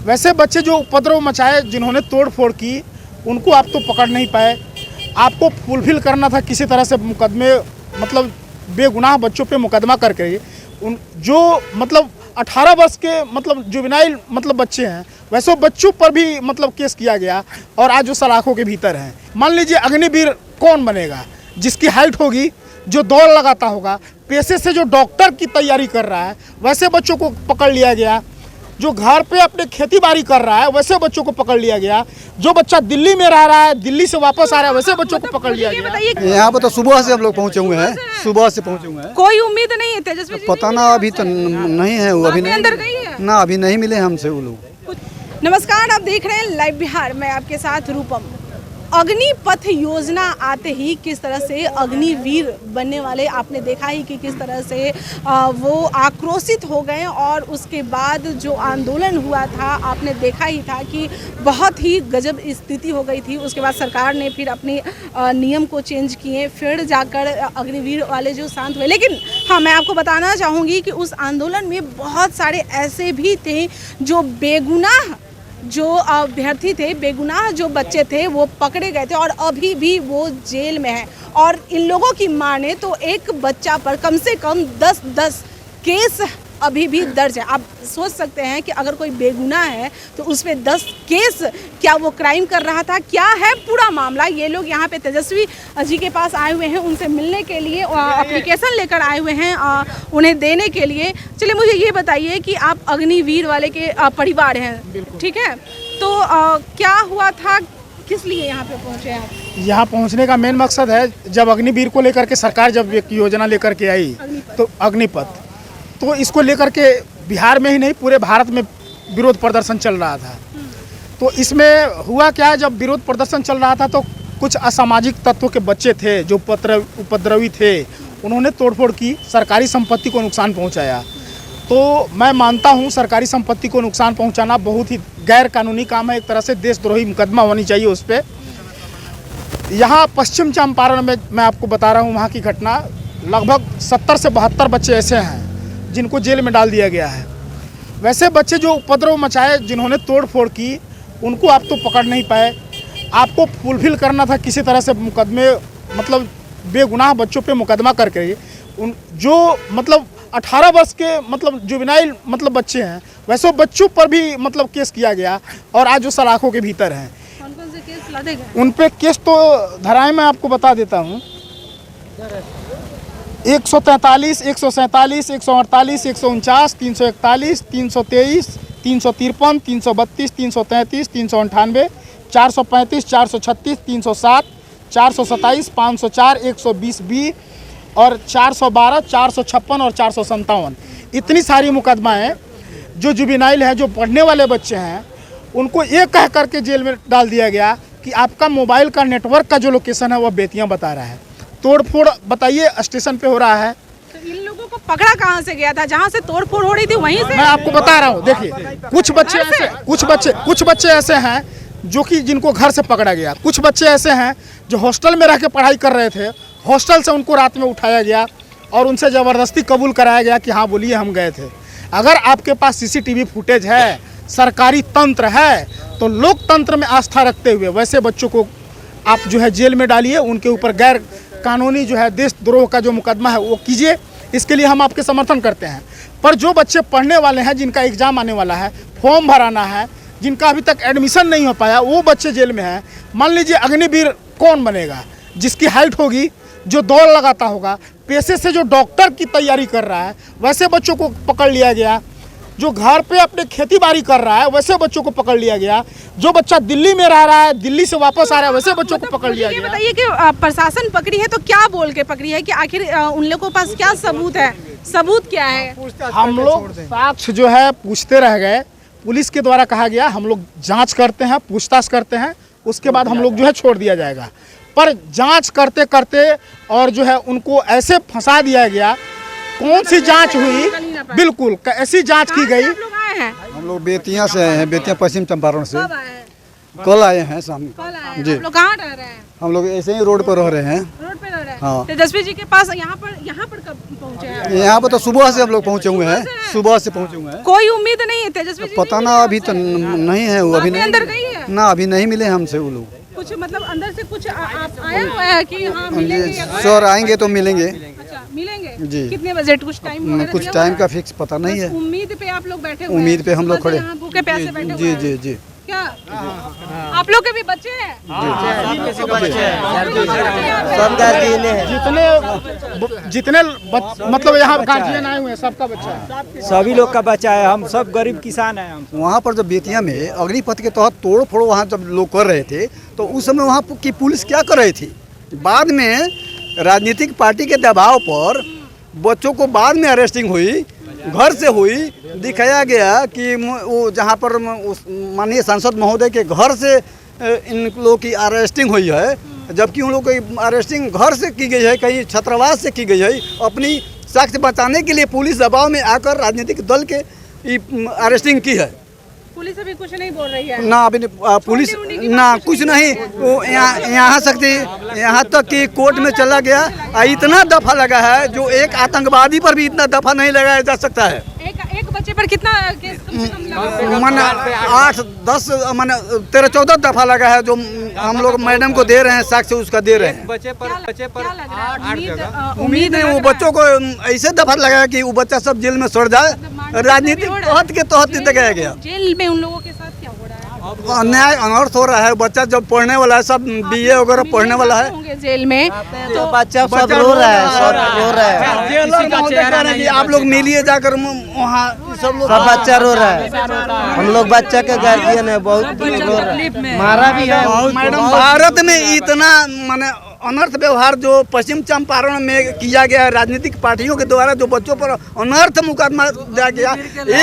वैसे बच्चे जो उपद्रव मचाए, जिन्होंने तोड़ फोड़ की, उनको आप तो पकड़ नहीं पाए। आपको फुलफिल करना था किसी तरह से मुकदमे, मतलब बेगुनाह बच्चों पे मुकदमा करके उन जो मतलब 18 वर्ष के मतलब जुवेनाइल मतलब बच्चे हैं, वैसे बच्चों पर भी मतलब केस किया गया और आज वो सलाखों के भीतर हैं। मान लीजिए अग्निवीर कौन बनेगा? जिसकी हाइट होगी, जो दौड़ लगाता होगा, पेशे से जो डॉक्टर की तैयारी कर रहा है, वैसे बच्चों को पकड़ लिया गया। जो घर पे अपने खेती बाड़ी कर रहा है, वैसे बच्चों को पकड़ लिया गया। जो बच्चा दिल्ली में रह रहा है, दिल्ली से वापस आ रहा है, वैसे बच्चों को पकड़ लिया गया। यहाँ पर तो सुबह से हम लोग पहुँचे हुए हैं, सुबह से पहुँचे हुए हैं। कोई उम्मीद नहीं है तेजस्वी जी? पता ना, अभी तो नहीं है वो, अभी नहीं अंदर गई है ना, अभी नहीं मिले हमसे वो लोग। नमस्कार, आप देख रहे हैं लाइव बिहार, मैं आपके साथ रूपम। अग्निपथ योजना आते ही किस तरह से अग्निवीर बनने वाले आपने देखा ही कि किस तरह से वो आक्रोशित हो गए और उसके बाद जो आंदोलन हुआ था आपने देखा ही था कि बहुत ही गजब स्थिति हो गई थी। उसके बाद सरकार ने फिर अपने नियम को चेंज किए, फिर जाकर अग्निवीर वाले जो शांत हुए। लेकिन हाँ, मैं आपको बताना चाहूँगी कि उस आंदोलन में बहुत सारे ऐसे भी थे जो बेगुनाह जो अभ्यर्थी थे, बेगुनाह जो बच्चे थे, वो पकड़े गए थे और अभी भी वो जेल में है। और इन लोगों की माने तो एक बच्चा पर कम से कम 10 केस अभी भी दर्ज है। आप सोच सकते हैं कि अगर कोई बेगुनाह है तो उस पर 10 केस, क्या वो क्राइम कर रहा था, क्या है पूरा मामला। ये लोग यहाँ पे तेजस्वी जी के पास आए हुए हैं, उनसे मिलने के लिए एप्लीकेशन लेकर आए हुए हैं उन्हें देने के लिए। चलिए मुझे ये बताइए कि आप अग्निवीर वाले के परिवार हैं, ठीक है? तो क्या हुआ था, किस लिए यहाँ पे पहुँचे आप? यहाँ पहुँचने का मेन मकसद है, जब अग्निवीर को लेकर के सरकार जब एक योजना लेकर के आई, तो अग्निपथ, तो इसको लेकर के बिहार में ही नहीं पूरे भारत में विरोध प्रदर्शन चल रहा था। तो इसमें हुआ क्या, जब विरोध प्रदर्शन चल रहा था तो कुछ असामाजिक तत्वों के बच्चे थे जो उपद्रवी थे, उन्होंने तोड़फोड़ की, सरकारी संपत्ति को नुकसान पहुंचाया। तो मैं मानता हूं सरकारी संपत्ति को नुकसान पहुंचाना बहुत ही गैर कानूनी काम है, एक तरह से देशद्रोही मुकदमा होनी चाहिए उस पर। यहाँ पश्चिम चंपारण में मैं आपको बता रहा हूँ, वहाँ की घटना, लगभग 70 से 72 बच्चे ऐसे हैं जिनको जेल में डाल दिया गया है। वैसे बच्चे जो उपद्रव मचाए, जिन्होंने तोड़ फोड़ की, उनको आप तो पकड़ नहीं पाए। आपको फुलफिल करना था किसी तरह से मुकदमे, मतलब बेगुनाह बच्चों पे मुकदमा करके उन जो मतलब 18 वर्ष के मतलब जुवेनाइल मतलब बच्चे हैं, वैसे बच्चों पर भी मतलब केस किया गया और आज वो सलाखों के भीतर हैं। कौन-कौन से केस लदे गए? उन पे केस तो धराएं मैं आपको बता देता हूँ। 143, 147, 148, 149, 341, 323, 353, 332, 333, 398, 435, 436, 307, 427, 504, 120B और 412, 456 और 457, इतनी सारी मुकदमाएँ जो जुवेनाइल हैं, जो पढ़ने वाले बच्चे हैं, उनको ये कह करके जेल में डाल दिया गया कि आपका मोबाइल का नेटवर्क का जो लोकेशन है वह बेतियाँ बता रहा है। तोड़फोड़ बताइए स्टेशन पे हो रहा है। तो इन लोगों को पकड़ा कहाँ से गया था? जहाँ से तोड़फोड़ हो रही थी वहीं से? मैं आपको बता रहा हूँ, देखिए कुछ बच्चे ऐसे हैं जो कि जिनको घर से पकड़ा गया। कुछ बच्चे ऐसे हैं जो हॉस्टल में रह के पढ़ाई कर रहे थे, हॉस्टल से उनको रात में उठाया गया और उनसे ज़बरदस्ती कबूल कराया गया कि हाँ बोलिए हम गए थे। अगर आपके पास CCTV फुटेज है, सरकारी तंत्र है, तो लोकतंत्र में आस्था रखते हुए वैसे बच्चों को आप जो है जेल में डालिए, उनके ऊपर गैर कानूनी जो है देशद्रोह का जो मुकदमा है वो कीजिए, इसके लिए हम आपके समर्थन करते हैं। पर जो बच्चे पढ़ने वाले हैं, जिनका एग्ज़ाम आने वाला है, फॉर्म भराना है, जिनका अभी तक एडमिशन नहीं हो पाया, वो बच्चे जेल में हैं। मान लीजिए अग्निवीर कौन बनेगा? जिसकी हाइट होगी, जो दौड़ लगाता होगा, पेशे से जो डॉक्टर की तैयारी कर रहा है, वैसे बच्चों को पकड़ लिया गया। जो घर पे अपने खेती बाड़ी कर रहा है, वैसे बच्चों को पकड़ लिया गया। जो बच्चा दिल्ली में रह रहा है, दिल्ली से वापस आ रहा है, वैसे बच्चों को पकड़ लिया गया। बताइए कि प्रशासन पकड़ी है तो क्या बोल के पकड़ी है, कि आखिर उन लोगों के पास क्या सबूत है? सबूत क्या है? हम लोग साक्ष्य जो है पूछते रह गए, पुलिस के द्वारा कहा गया हम लोग जांच करते हैं, पूछताछ करते हैं, उसके बाद हम लोग जो है छोड़ दिया जाएगा। पर जांच करते करते और जो है उनको ऐसे फंसा दिया गया। कौन सी जांच हुई? बिल्कुल ऐसी जांच की गई। हम लोग बेतिया से आए हैं, बेतिया पश्चिम चंपारण से। कल आए हैं शाम। जी। हम लोग कहाँ रह रहे हैं? हम लोग ऐसे ही रोड पर रह रहे हैं। रोड पे रह रहे हैं। हाँ। तेजस्वी जी के पास यहाँ पर कब पहुँचे हैं? यहाँ पर तो सुबह से हम लोग पहुँचे हुए हैं, सुबह से पहुँचे हुए हैं। कोई उम्मीद नहीं है तेजस्वी जी? पता ना, अभी तो नहीं है वो, अभी नहीं अंदर गई है ना, अभी नहीं मिले हमसे वो लोग। कुछ मतलब अंदर से कुछ आया हुआ है कि हाँ मिलेंगे या कुछ? सर आएंगे तो मिलेंगे अच्छा मिलेंगे जी। कितने बजे? कुछ टाइम कुछ टाइम का फिक्स पता नहीं है। उम्मीद पे आप लोग बैठे हुए हैं? उम्मीद पे हम लोग सुबह से खड़े, यहाँ भूखे प्यासे बैठे हुए जी हैं? जी जी। क्या आप लोग के भी बच्चे हैं? सब गार्जियन है, जितने मतलब यहाँ गार्जियन आए हुए हैं सबका बच्चा है। सभी लोग का बच्चा है। हम सब गरीब किसान हैं। हम वहाँ पर जब बेतिया में अग्निपथ के तहत तोड़ फोड़ वहाँ जब लोग कर रहे थे तो उस समय वहाँ की पुलिस क्या कर रही थी? बाद में राजनीतिक पार्टी के दबाव पर बच्चों को बाद में अरेस्टिंग हुई, घर से हुई, दिखाया गया कि वो जहाँ पर माननीय सांसद महोदय के घर से इन लोगों की अरेस्टिंग हुई है, जबकि उन लोगों की अरेस्टिंग घर से की गई है, कहीं छात्रावास से की गई है। अपनी साक्ष्य बचाने के लिए पुलिस दबाव में आकर राजनीतिक दल के अरेस्टिंग की है। पुलिस अभी कुछ नहीं बोल रही है ना, अभी पुलिस ना कुछ नहीं, वो यहाँ सकती, यहाँ तक कि कोर्ट में चला गया। इतना दफा लगा है जो एक आतंकवादी पर भी इतना दफा नहीं लगाया जा सकता है। एक बच्चे पर कितना केस कम से कम लगा? मन 8-10 मन 13-14 दफा लगा है जो हम लोग मैडम को दे रहे हैं, साक्ष्य उसका दे रहे हैं। क्या लग रहा है? उम्मीद है वो बच्चों को ऐसे दफा लगा कि वो बच्चा सब जेल में सड़ जाए। राजनीतिक तहत के तहत दिखाया गया। जेल में उन लोगों के साथ क्या हो रहा है? अन्याय अनर्थ हो रहा है। बच्चा जब पढ़ने वाला है, सब बीए वगैरह पढ़ने वाला है, होंगे जेल में तो बच्चा सब रो रहा है, सब रो रहा है। जेलर महोदय कह रहे हैं कि आप लोग मिलिए जाकर वहाँ, सब लोग सब बच्चा रो रहा है। हम लोग बच्चा के गार्जियन है, बहुत रो रहा है। मारा भी है मैडम। भारत में इतना माने अनर्थ व्यवहार जो पश्चिम चंपारण में किया गया है राजनीतिक पार्टियों के द्वारा, जो बच्चों पर अनर्थ मुकदमा दिया गया,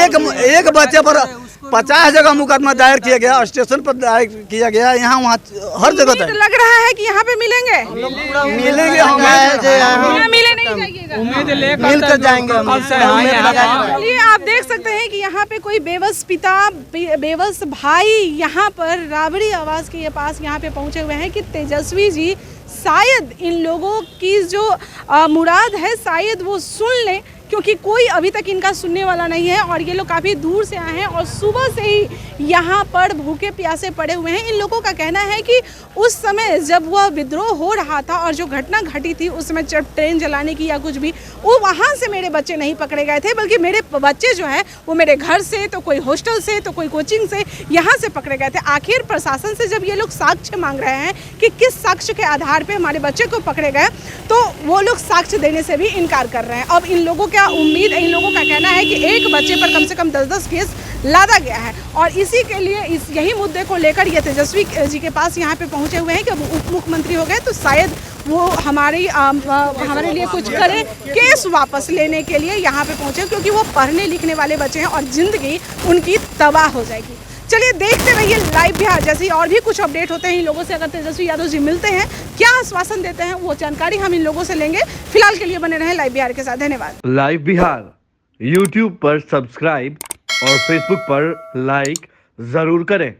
एक बच्चे पर 50 जगह मुकदमा दायर किया गया, स्टेशन पर दायर किया गया, यहाँ वहाँ हर जगह लग रहा है कि यहाँ पे मिलेंगे मिलेंगे। यहाँ मिले नहीं जाइएगा, मिल कर जाएंगे। चलिए आप देख सकते हैं कि यहाँ पे कोई बेबस पिता बेबस भाई यहाँ पर राबड़ी आवास के पास यहाँ पे पहुँचे हुए हैं कि तेजस्वी जी शायद इन लोगों की जो मुराद है शायद वो सुन लें, क्योंकि कोई अभी तक इनका सुनने वाला नहीं है और ये लोग काफ़ी दूर से आए हैं और सुबह से ही यहाँ पर भूखे प्यासे पड़े हुए हैं। इन लोगों का कहना है कि उस समय जब वह विद्रोह हो रहा था और जो घटना घटी थी उस समय जब ट्रेन जलाने की या कुछ भी, वो वहाँ से मेरे बच्चे नहीं पकड़े गए थे, बल्कि मेरे बच्चे जो हैं वो मेरे घर से, तो कोई हॉस्टल से, तो कोई कोचिंग से, यहाँ से पकड़े गए थे। आखिर प्रशासन से जब ये लोग साक्ष्य मांग रहे हैं कि किस साक्ष्य के आधार पर हमारे बच्चे को पकड़े गए, तो वो लोग साक्ष्य देने से भी इनकार कर रहे हैं। अब इन लोगों का उम्मीद, इन लोगों का कहना है कि एक बच्चे पर कम से कम 10-10 केस लादा गया है और इसी के लिए यही मुद्दे को लेकर ये तेजस्वी जी के पास यहाँ पे पहुँचे हुए हैं कि अब उप मुख्यमंत्री हो गए तो शायद वो हमारे लिए कुछ करें। केस वापस लेने के लिए यहाँ पे पहुँचे क्योंकि वो पढ़ने लिखने वाले बच्चे हैं और ज़िंदगी उनकी तबाह हो जाएगी। चलिए देखते रहिए लाइव बिहार, जैसे ही और भी कुछ अपडेट होते हैं इन लोगों से अगर तेजस्वी यादव जी मिलते हैं, क्या आश्वासन देते हैं, वो जानकारी हम इन लोगों से लेंगे। फिलहाल के लिए बने रहें लाइव बिहार के साथ। धन्यवाद। लाइव बिहार यूट्यूब पर सब्सक्राइब और फेसबुक पर लाइक जरूर करें।